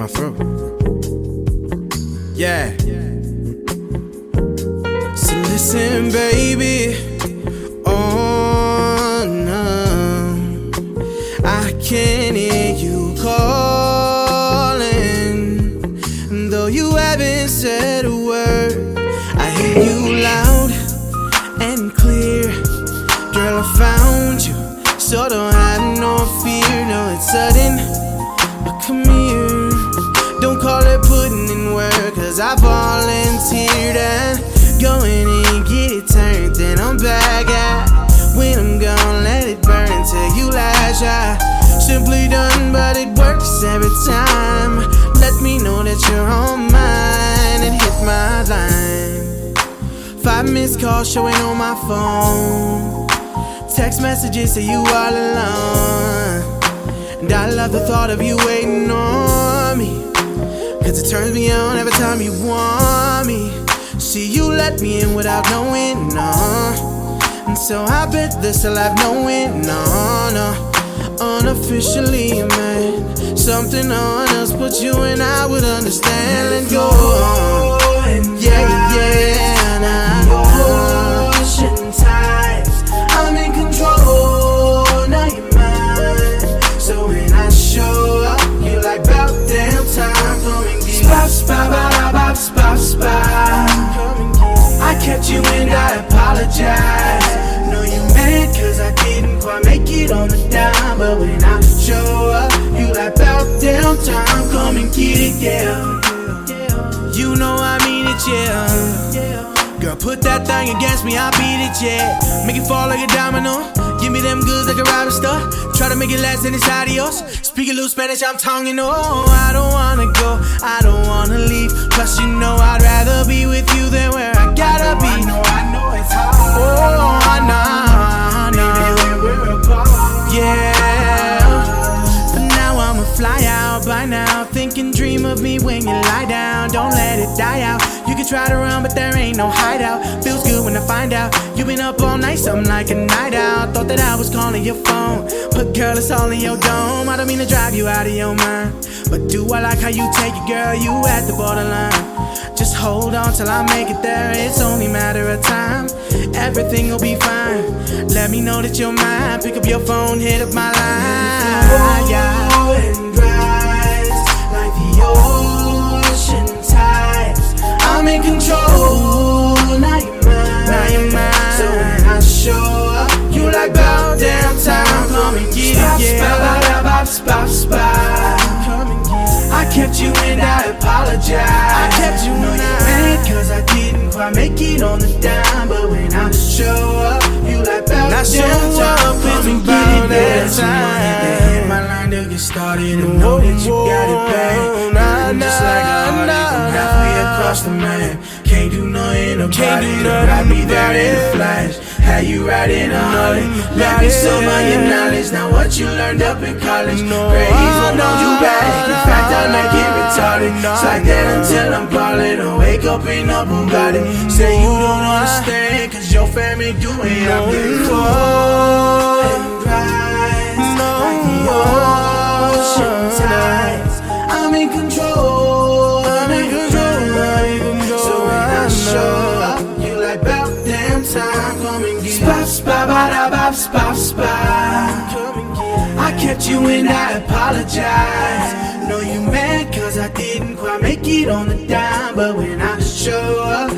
my throat. Yeah. So listen, baby. Oh no, I can hear you calling, though you haven't said a word. I hear you loud and clear. Girl, I found you, so don't have no fear. No, it's sudden, but come here. Don't call it putting in work, cause I volunteered. And go in and get it turned, then I'm back at. When I'm gone, let it burn till you lash out. Simply done, but it works every time. Let me know that you're on mine and hit my line. 5 missed calls showing on my phone. Text messages say you all alone. And I love the thought of you waiting on me, cause it turns me on every time you want me. See, you let me in without knowing, no. And so I bet this I'll have no end, no. Unofficially, man, something on us, but you and I would understand. Let go on, yeah, nah. Ocean tides, I'm in control, now you're mine. So when I show up, you like about damn time. Come and get spot. I kept you and I apologize. Know you mad cause I didn't quite make it on the dime. But when I show up, you like about damn time. Come and get it, yeah. You know I mean it, yeah. Girl, put that thing against me, I beat it, yeah. Make it fall like a domino. Give me them goods like a robbing store. Try to make it last and it's adios. Speak a little Spanish, I'm tongue, you know. I don't wanna go, I don't wanna leave. Plus you know I'd rather be with you than where I gotta be. I know it's hard. Oh, I know. Yeah. But now I'ma fly out by now. Think and dream of me when you lie down. Don't let it die out. You can try to run, but there ain't no hideout. Feels good when I find out you been up all night, something like a night out. Thought that I was calling your phone, but girl, it's all in your dome. I don't mean to drive you out of your mind, but do I like how you take it, girl? You at the borderline. Just hold on till I make it there. It's only a matter of time. Everything will be fine. Let me know that you're mine. Pick up your phone, hit up my line. Yeah. And rise like the ocean tides. I'm in control. Now you're mine. So when I show up, you like about damn time. Come and get it, yeah. Spot. Come and get it. I kept you and I apologize. I kept you, know you're mad cause I didn't quite make it on the dime. But when I show up, you like about damn time. Come and get it, yeah. Hit my line to get started and know that you got it back. Just like a heartache, I'm halfway across the map. Can't do nothing about it, I'll be there in a flash. How you riding a Harley? Let me sum up your knowledge. Now what you learned up in college, grades won't hold you back. In fact, I'll not get retarded. It's like that until I'm ballin'. Don't wake up, ain't no Bugatti. Say you don't understand, cause your family doing up there. Cold and rise like the ocean tides. I'm in control, so when I show up, you like about damn time. Come and get spot. I kept you and I apologize. Know you mad cause I didn't quite make it on the dime. But when I show up,